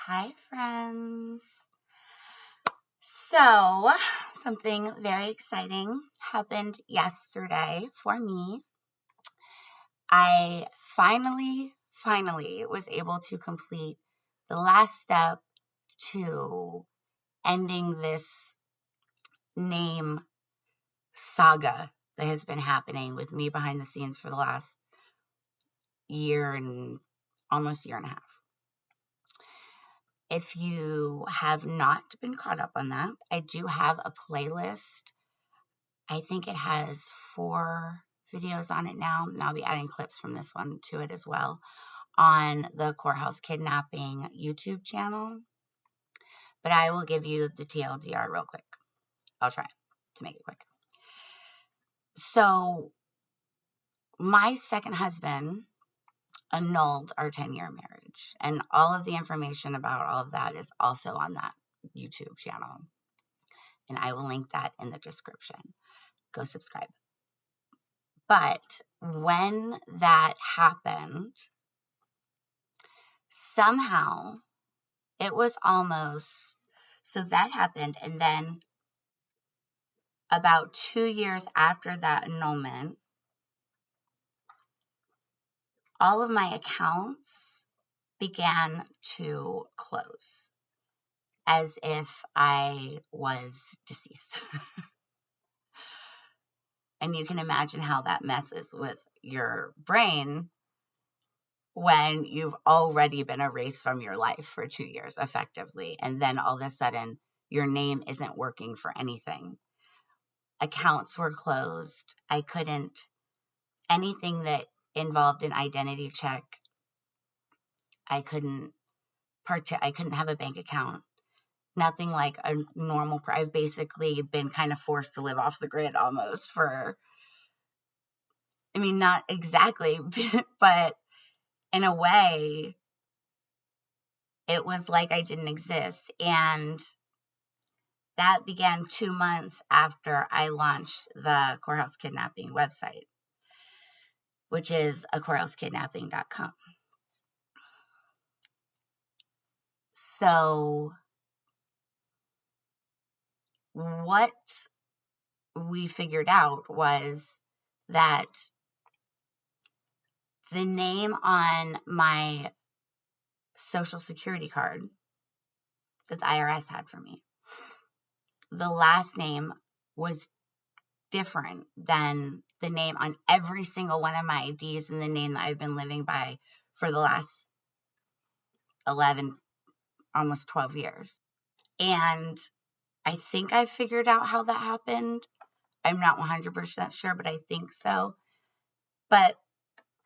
Hi, friends. So, something very exciting happened yesterday for me. I finally was able to complete the last step to ending this name saga that has been happening with me behind the scenes for the last year and almost year and a half. If you have not been caught up on that, I do have a playlist. I think it has 4 videos on it now, and I'll be adding clips from this one to it as well on the Courthouse Kidnapping YouTube channel. But I will give you the TLDR real quick. I'll try to make it quick. So, my second husband annulled our 10-year marriage, and all of the information about all of that is also on that YouTube channel. And I will link that in the description. Go subscribe. But when that happened, somehow it was almost, so that happened. And then about 2 years after that annulment, all of my accounts began to close as if I was deceased. And you can imagine how that messes with your brain when you've already been erased from your life for 2 years effectively. And then all of a sudden, your name isn't working for anything. Accounts were closed. I couldn't, anything that involved an identity check, I couldn't have a bank account. Nothing like a normal, I've basically been kind of forced to live off the grid almost for, I mean, not exactly, but in a way, it was like I didn't exist. And that began 2 months after I launched the Courthouse Kidnapping website, which is courthousekidnapping.com. So what we figured out was that the name on my Social Security card that the IRS had for me, the last name was different than the name on every single one of my IDs and the name that I've been living by for the last 11, almost 12 years. And I think I figured out how that happened. I'm not 100% sure, but I think so. But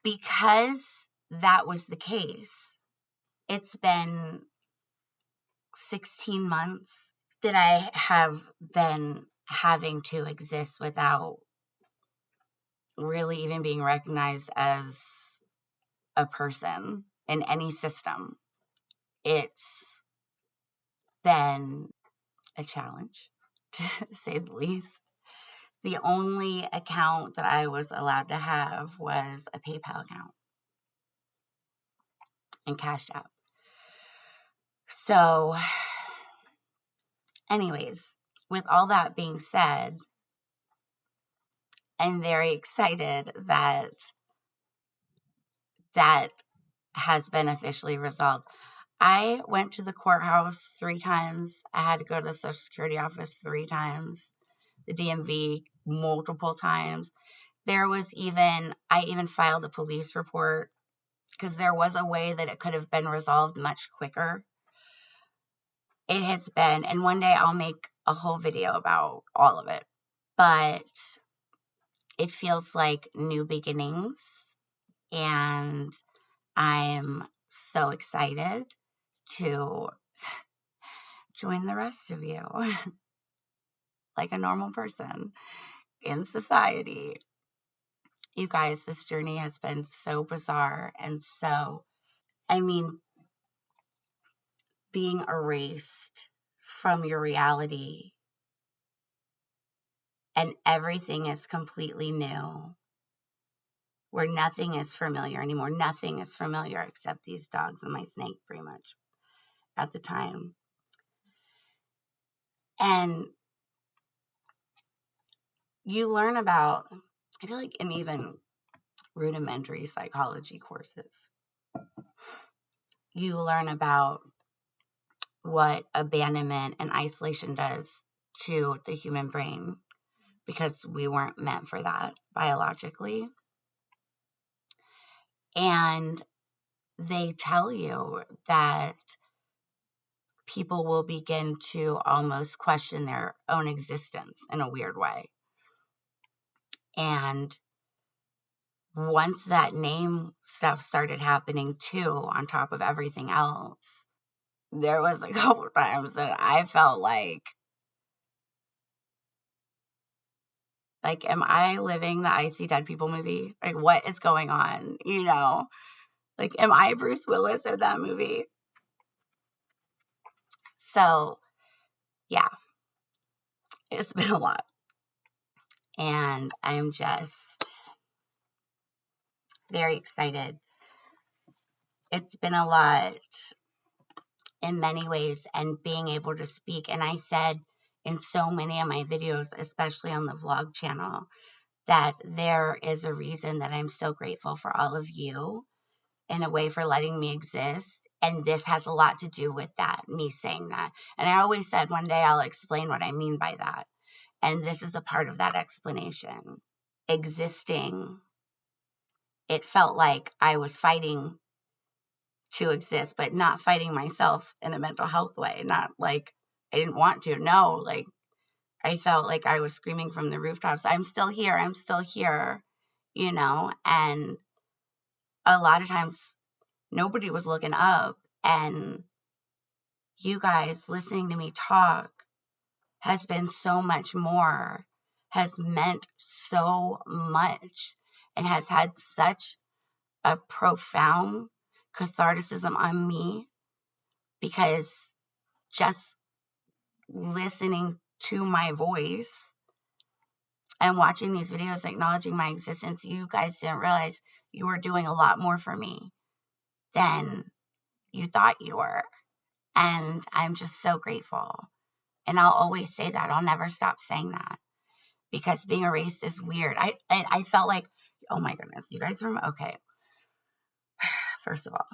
because that was the case, it's been 16 months that I have been having to exist without really even being recognized as a person in any system. It's been a challenge, to say the least. The only account that I was allowed to have was a PayPal account and Cash App. So, anyways, with all that being said, I'm very excited that that has been officially resolved. I went to the courthouse 3 times. I had to go to the Social Security office 3 times, the DMV multiple times. I even filed a police report because there was a way that it could have been resolved much quicker. It has been, and one day I'll make a whole video about all of it, but it feels like new beginnings, and I'm so excited to join the rest of you like a normal person in society. You guys, this journey has been so bizarre and so, I mean, being erased from your reality and everything is completely new, where nothing is familiar anymore. Nothing is familiar except these dogs and my snake, pretty much. at the time. And you learn about, I feel like in even rudimentary psychology courses, you learn about what abandonment and isolation does to the human brain, because we weren't meant for that biologically. And they tell you that people will begin to almost question their own existence in a weird way. And once that name stuff started happening too, on top of everything else, there was a couple times that I felt like, am I living the I See Dead People movie? Like, what is going on? You know, like, am I Bruce Willis in that movie? So, yeah, it's been a lot. And I'm just very excited. It's been a lot in many ways, and being able to speak. And I said in so many of my videos, especially on the vlog channel, that there is a reason that I'm so grateful for all of you, in a way, for letting me exist. And this has a lot to do with that, me saying that. And I always said one day I'll explain what I mean by that. And this is a part of that explanation. Existing, it felt like I was fighting to exist, but not fighting myself in a mental health way. Not like I didn't want to. No, like I felt like I was screaming from the rooftops, I'm still here, I'm still here, you know? And a lot of times nobody was looking up. And you guys listening to me talk has been so much more, has meant so much, and has had such a profound catharticism on me, because just listening to my voice and watching these videos acknowledging my existence, you guys didn't realize you were doing a lot more for me than you thought you were. And I'm just so grateful. And I'll always say that. I'll never stop saying that, because being erased is weird. I felt like, oh my goodness, you guys okay. First of all,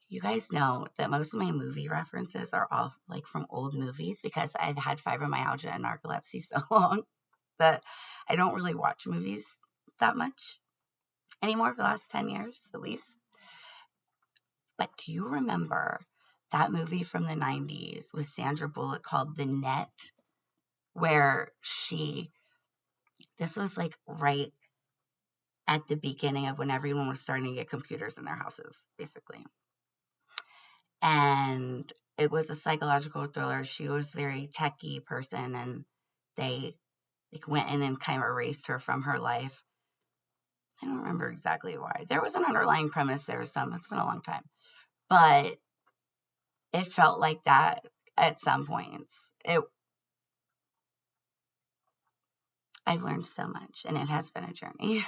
you guys know that most of my movie references are all like from old movies, because I've had fibromyalgia and narcolepsy so long that I don't really watch movies that much anymore, for the last 10 years at least. But do you remember that movie from the 90s with Sandra Bullock called The Net, where this was like right at the beginning of when everyone was starting to get computers in their houses, basically. And it was a psychological thriller. She was a very techie person, and they went in and kind of erased her from her life. I don't remember exactly why. There was an underlying premise. There was some. It's been a long time. But it felt like that at some points. I've learned so much, and it has been a journey.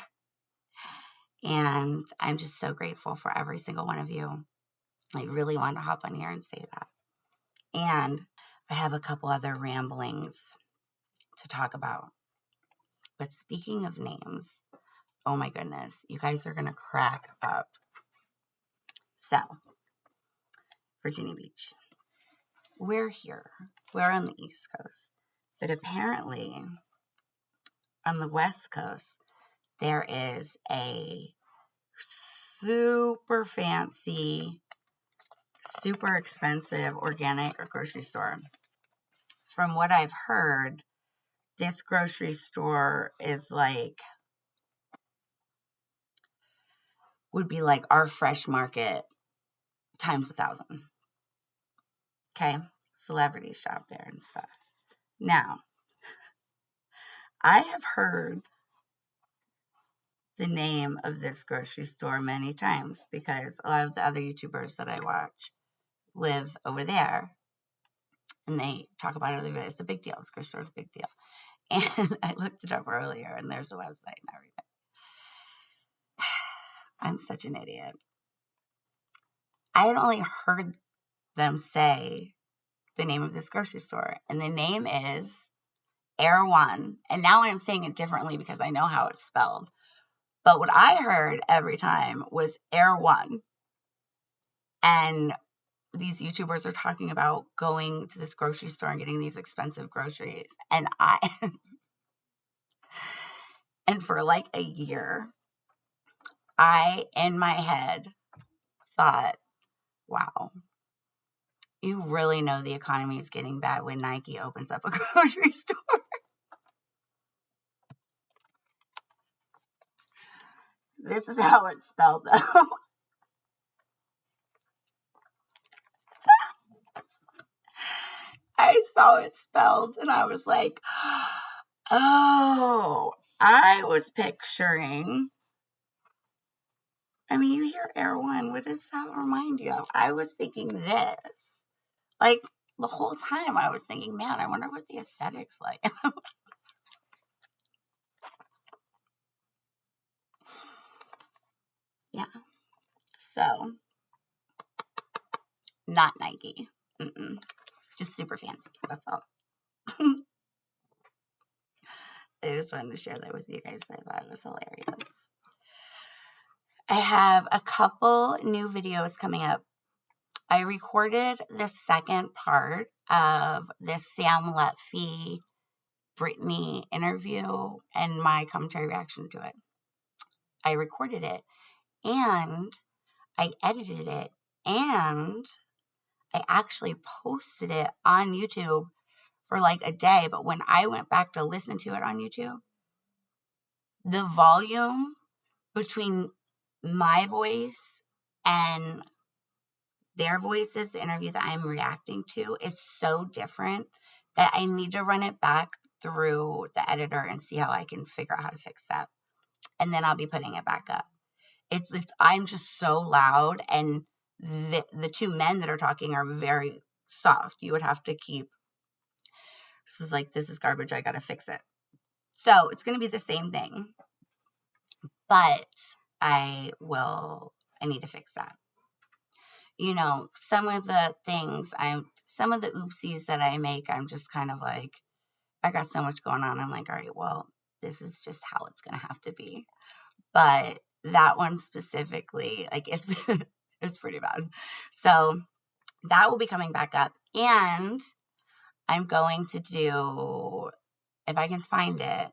And I'm just so grateful for every single one of you. I really wanted to hop on here and say that. And I have a couple other ramblings to talk about. But speaking of names, oh my goodness, you guys are going to crack up. So, Virginia Beach. We're here. We're on the East Coast. But apparently, on the West Coast, there is a super fancy, super expensive organic grocery store. From what I've heard, this grocery store is would be like our Fresh Market times 1,000. Okay? Celebrities shop there and stuff. Now, I have heard the name of this grocery store many times, because a lot of the other YouTubers that I watch live over there, and they talk about it. It's a big deal. This grocery store is a big deal. And I looked it up earlier, and there's a website and everything. I'm such an idiot. I had only heard them say the name of this grocery store. And the name is Erewhon. And now I'm saying it differently because I know how it's spelled. But what I heard every time was Erewhon. And these YouTubers are talking about going to this grocery store and getting these expensive groceries. And and for like a year, I, in my head, thought, wow, you really know the economy is getting bad when Nike opens up a grocery store. This is how it's spelled, though. I saw it spelled and I was like, oh, I was picturing. I mean, you hear Erewhon, what does that remind you of? I was thinking this. Like, the whole time I was thinking, man, I wonder what the aesthetic's like. Yeah. So, not Nike. Mm-mm. Just super fancy. That's all. I just wanted to share that with you guys. I thought it was hilarious. I have a couple new videos coming up. I recorded the second part of this Sam Lutfi Britney interview and my commentary reaction to it. I recorded it and I edited it and I actually posted it on YouTube for like a day. But when I went back to listen to it on YouTube, the volume between my voice and their voices, the interview that I'm reacting to, is so different that I need to run it back through the editor and see how I can figure out how to fix that. And then I'll be putting it back up. It's I'm just so loud, and the two men that are talking are very soft. You would have to keep, this is garbage, I gotta fix it. So it's gonna be the same thing, but I need to fix that. You know, some of the oopsies that I make, I'm just kind of like, I got so much going on. I'm like, all right, well, this is just how it's gonna have to be. But that one specifically, like, it's pretty bad. So that will be coming back up, and I'm going to do, if I can find it,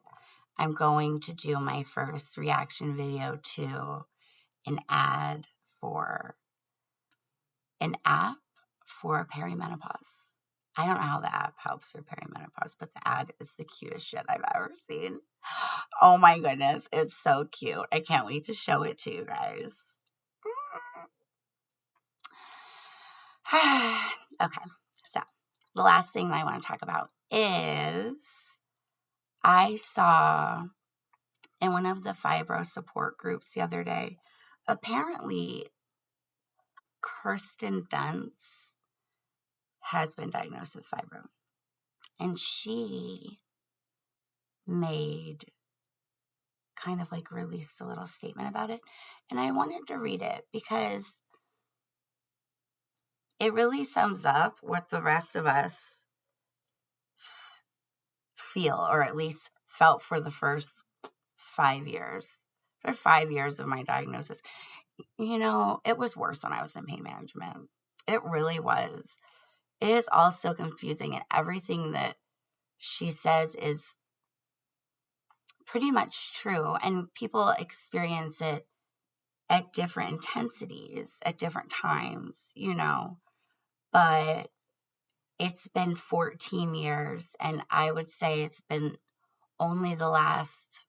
I'm going to do my first reaction video to an ad for an app for perimenopause. I don't know how the app helps for perimenopause, but the ad is the cutest shit I've ever seen. Oh my goodness, it's so cute. I can't wait to show it to you guys. Okay, so the last thing that I want to talk about is I saw in one of the fibro support groups the other day, apparently Kirsten Dunst has been diagnosed with fibro. And she made kind of like released a little statement about it. And I wanted to read it because it really sums up what the rest of us feel, or at least felt for the first 5 years. For 5 years of my diagnosis. You know, it was worse when I was in pain management. It really was. It is all so confusing, and everything that she says is pretty much true, and people experience it at different intensities at different times, you know, but it's been 14 years, and I would say it's been only the last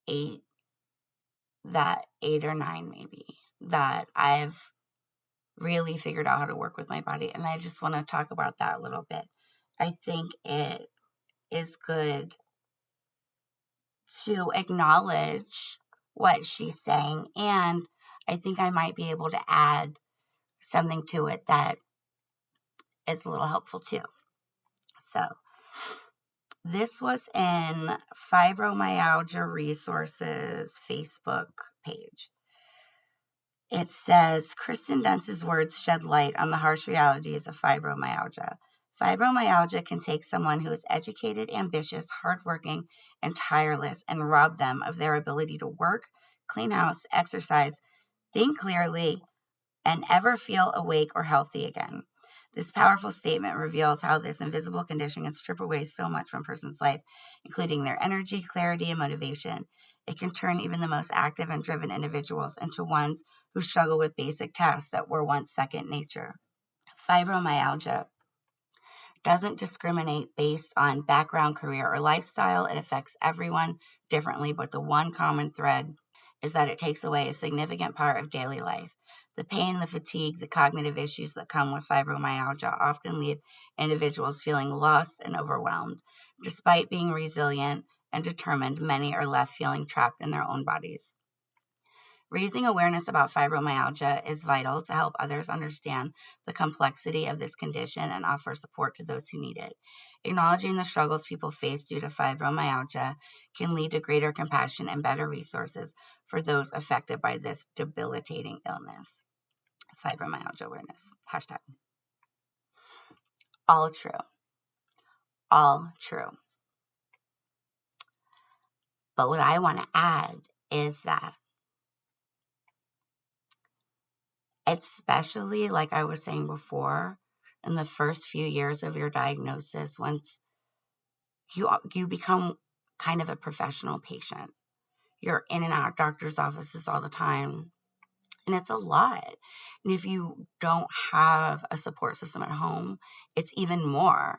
8 or 9 maybe, that I've really figured out how to work with my body. And I just want to talk about that a little bit. I think it is good to acknowledge what she's saying, and I think I might be able to add something to it that is a little helpful too. So this was in Fibromyalgia Resources Facebook page. It says, Kristen Dunst's words shed light on the harsh realities of fibromyalgia. Fibromyalgia can take someone who is educated, ambitious, hardworking, and tireless and rob them of their ability to work, clean house, exercise, think clearly, and ever feel awake or healthy again. This powerful statement reveals how this invisible condition can strip away so much from a person's life, including their energy, clarity, and motivation. It can turn even the most active and driven individuals into ones who struggle with basic tasks that were once second nature. Fibromyalgia doesn't discriminate based on background, career, or lifestyle. It affects everyone differently, but the one common thread is that it takes away a significant part of daily life. The pain, the fatigue, the cognitive issues that come with fibromyalgia often leave individuals feeling lost and overwhelmed. Despite being resilient and determined, many are left feeling trapped in their own bodies. Raising awareness about fibromyalgia is vital to help others understand the complexity of this condition and offer support to those who need it. Acknowledging the struggles people face due to fibromyalgia can lead to greater compassion and better resources for those affected by this debilitating illness. Fibromyalgia awareness. Hashtag. All true. All true. But what I want to add is that, especially like I was saying before, in the first few years of your diagnosis, once you become kind of a professional patient, you're in and out of doctor's offices all the time, and it's a lot. And if you don't have a support system at home, it's even more.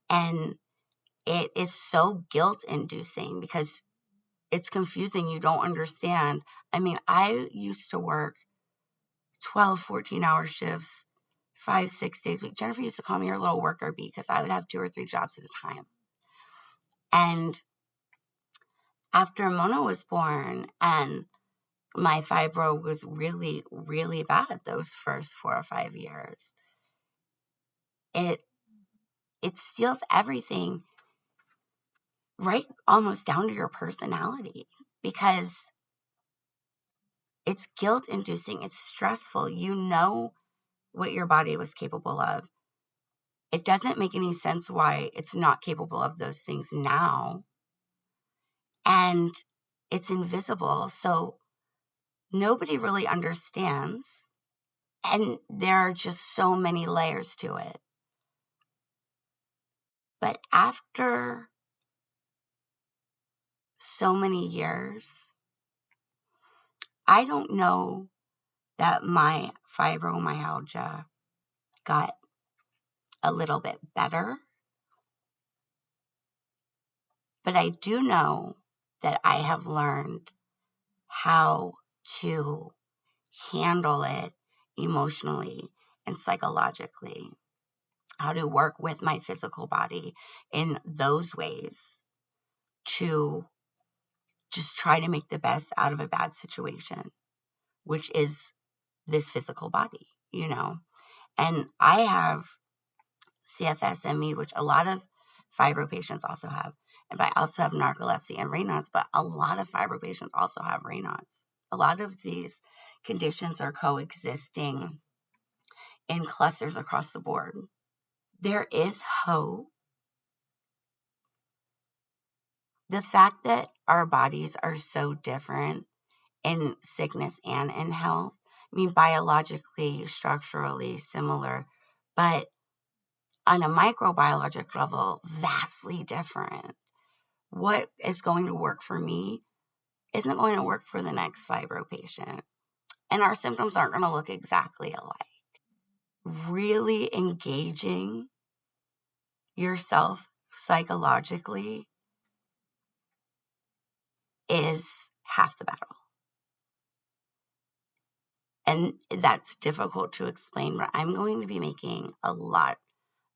And it is so guilt inducing because it's confusing. You don't understand. I mean, I used to work 12, 14-hour shifts, 5, 6 days a week. Jennifer used to call me her little worker bee because I would have 2 or 3 jobs at a time. And after Mona was born and my fibro was really, really bad those first 4 or 5 years, it steals everything right almost down to your personality because it's guilt inducing. It's stressful. You know what your body was capable of. It doesn't make any sense why it's not capable of those things now. And it's invisible. So nobody really understands. And there are just so many layers to it. But after so many years, I don't know that my fibromyalgia got a little bit better, but I do know that I have learned how to handle it emotionally and psychologically, how to work with my physical body in those ways to just try to make the best out of a bad situation, which is this physical body, you know. And I have CFS-ME, which a lot of fibro patients also have. And I also have narcolepsy and Raynaud's, but a lot of fibro patients also have Raynaud's. A lot of these conditions are coexisting in clusters across the board. There is hope. The fact that our bodies are so different in sickness and in health, I mean, biologically, structurally similar, but on a microbiologic level, vastly different. What is going to work for me isn't going to work for the next fibro patient. And our symptoms aren't going to look exactly alike. Really engaging yourself psychologically is half the battle. And that's difficult to explain, but I'm going to be making a lot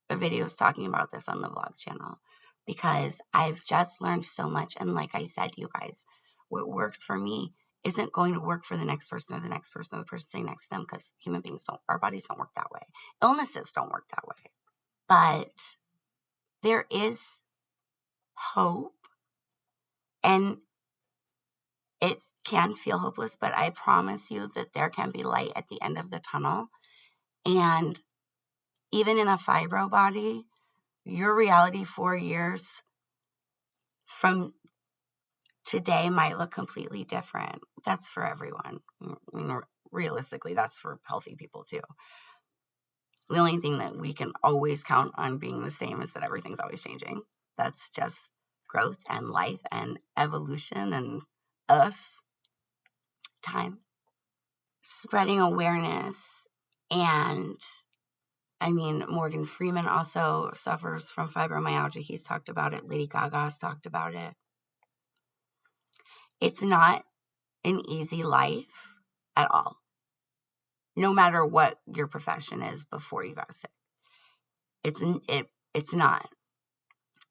of videos talking about this on the vlog channel because I've just learned so much. And like I said, you guys, what works for me isn't going to work for the next person or the next person or the person sitting next to them because human beings don't, our bodies don't work that way. Illnesses don't work that way. But there is hope. And It can feel hopeless, but I promise you that there can be light at the end of the tunnel. And even in a fibro body, your reality 4 years from today might look completely different. That's for everyone. I mean, realistically, that's for healthy people too. The only thing that we can always count on being the same is that everything's always changing. That's just growth and life and evolution and us, time. Spreading awareness. And I mean, Morgan Freeman also suffers from fibromyalgia. He's talked about it. Lady Gaga's talked about it. It's not an easy life at all, no matter what your profession is before you got sick. It's not.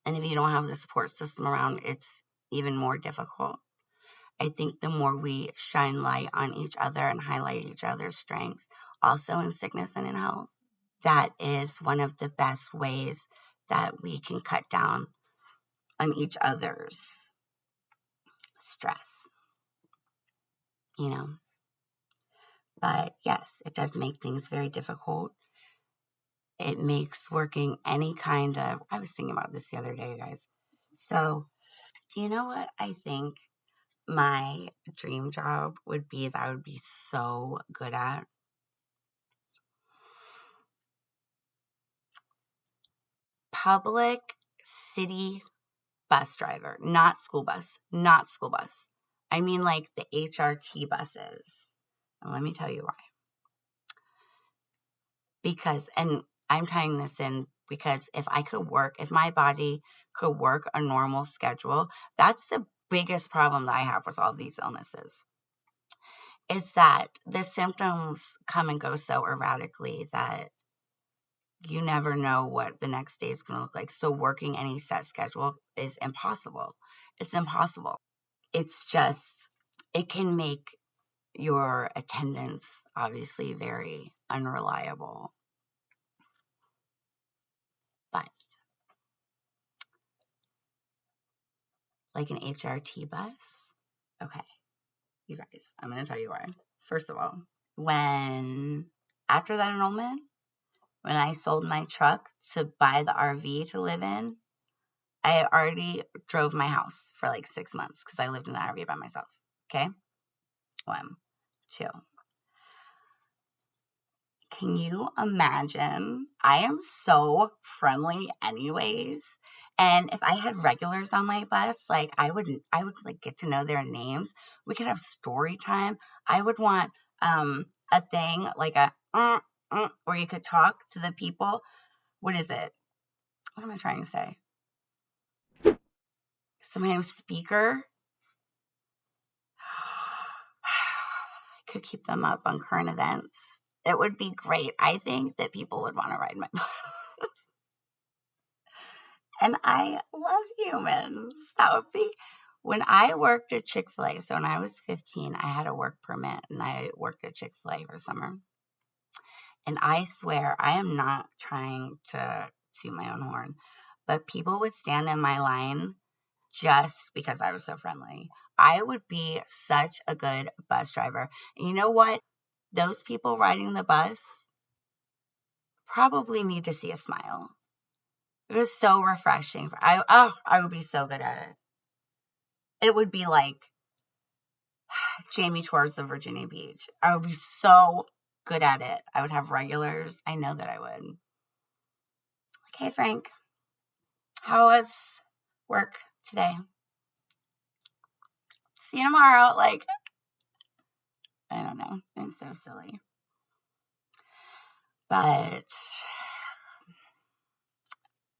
And if you don't have the support system around, it's even more difficult. I think the more we shine light on each other and highlight each other's strengths, also in sickness and in health, that is one of the best ways that we can cut down on each other's stress, you know. But yes, it does make things very difficult. It makes working any kind of, I was thinking about this the other day, guys. So, do you know what I think my dream job would be that I would be so good at? Public city bus driver, not school bus, not school bus. I mean like the HRT buses. And let me tell you why. Because, and I'm tying this in because if my body could work a normal schedule, that's the biggest problem that I have with all these illnesses, is that the symptoms come and go so erratically that you never know what the next day is going to look like. So working any set schedule is impossible. It's impossible. It's just, it can make your attendance obviously very unreliable. But like an HRT bus, okay, you guys, I'm going to tell you why. First of all, after that enrollment, when I sold my truck to buy the RV to live in, I already drove my house for like 6 months because I lived in the RV by myself. Okay? 1, 2. Can you imagine? I am so friendly anyways. And if I had regulars on my bus, like I would like get to know their names. We could have story time. I would want a thing like a where you could talk to the people. What is it? What am I trying to say? Sometimes speaker. I could keep them up on current events. It would be great. I think that people would want to ride my bus. And I love humans. That would be when I worked at Chick-fil-A. So when I was 15, I had a work permit and I worked at Chick-fil-A for summer. And I swear, I am not trying to toot my own horn, but people would stand in my line just because I was so friendly. I would be such a good bus driver. And you know what? Those people riding the bus probably need to see a smile. It was so refreshing. I would be so good at it. It would be like Jamie tours of Virginia Beach. I would be so good at it. I would have regulars. I know that I would. Like, hey, Frank, how was work today? See you tomorrow. Like, I don't know. I'm so silly. But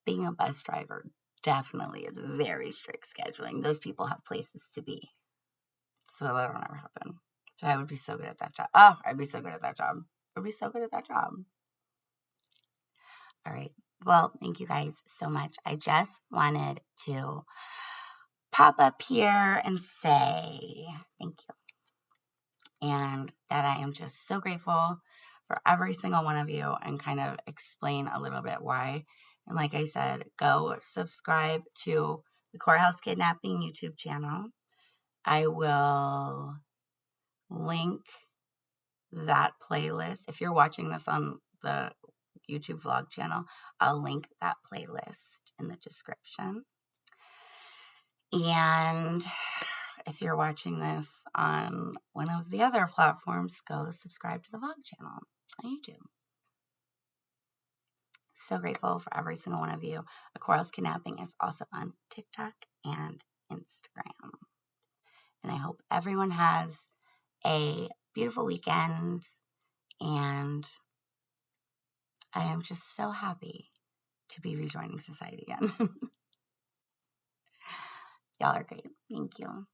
being a bus driver definitely is very strict scheduling. Those people have places to be. So that'll never happen. So I would be so good at that job. Oh, I'd be so good at that job. I'd be so good at that job. All right. Well, thank you guys so much. I just wanted to pop up here and say thank you. And that I am just so grateful for every single one of you and kind of explain a little bit why. And like I said, go subscribe to the Courthouse Kidnapping YouTube channel. I will link that playlist. If you're watching this on the YouTube vlog channel, I'll link that playlist in the description. And if you're watching this on one of the other platforms, go subscribe to the vlog channel on YouTube. So grateful for every single one of you. A Coral's Kidnapping is also on TikTok and Instagram. And I hope everyone has a beautiful weekend. And I am just so happy to be rejoining society again. Y'all are great. Thank you.